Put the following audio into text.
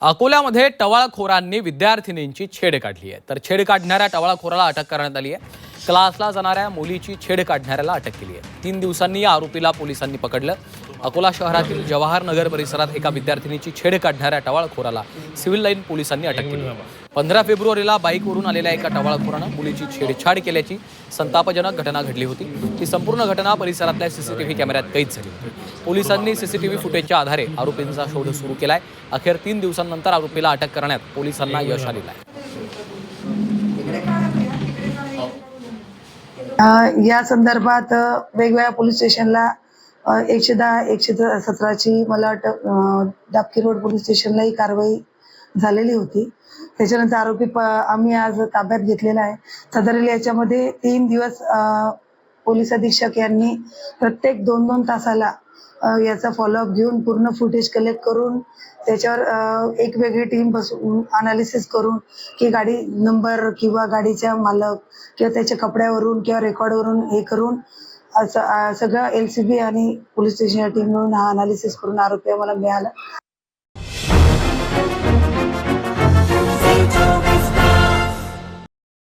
अकोल्यामध्ये टवाळखोरांनी विद्यार्थिनींची छेड काढली आहे। तर छेड काढणाऱ्या टवाळखोराला अटक करण्यात आली आहे। क्लासला जाणाऱ्या मुलीची छेड काढणाऱ्याला अटक केली आहे। 3 दिवसांनी या आरोपीला पोलिसांनी पकडलं। अकोला शहरातील जवाहर नगर परिसरात एका विद्यार्थिनीची छेड काढणाऱ्या टवाळखोराला सिव्हिल लाईन पोलिसांनी अटक केली आहे। 15 फेब्रुवारीला बाईकवरून आलेल्या एका टवाळखोरानं मुलीची छेडछाड केल्याची संतापजनक घटना घडली होती। ही संपूर्ण घटना परिसरातल्या सीसीटीव्ही कॅमेऱ्यात कैद झाली होती। पोलिसांनी सीसीटीव्ही फुटेजच्या आधारे आरोपींचा शोध सुरू केलाय। अखेर 3 दिवसांनंतर आरोपीला अटक करण्यात पोलिसांना यश आलेलं आहे। या संदर्भात वेगवेगळ्या पोलीस स्टेशनला 110 117ची मला वाटतं दापकी रोड पोलीस स्टेशनलाही कारवाई झालेली होती। त्याच्यानंतर आरोपी आम्ही आज ताब्यात घेतलेला आहे। सदरील याच्यामध्ये 3 दिवस पोलीस अधीक्षक यांनी प्रत्येक 2-2 तासाला याचा फॉलोअप घेऊन पूर्ण फुटेज कलेक्ट करून त्याच्यावर एक वेगळी टीम बसवून अनालिसिस करून की गाडी नंबर किंवा गाडीच्या मालक किंवा त्याच्या कपड्यावरून किंवा रेकॉर्डवरून हे करून असं सगळं LCB आणि पोलीस स्टेशनच्या टीम मिळून हा अनालिसिस करून आरोपी आम्हाला मिळाला।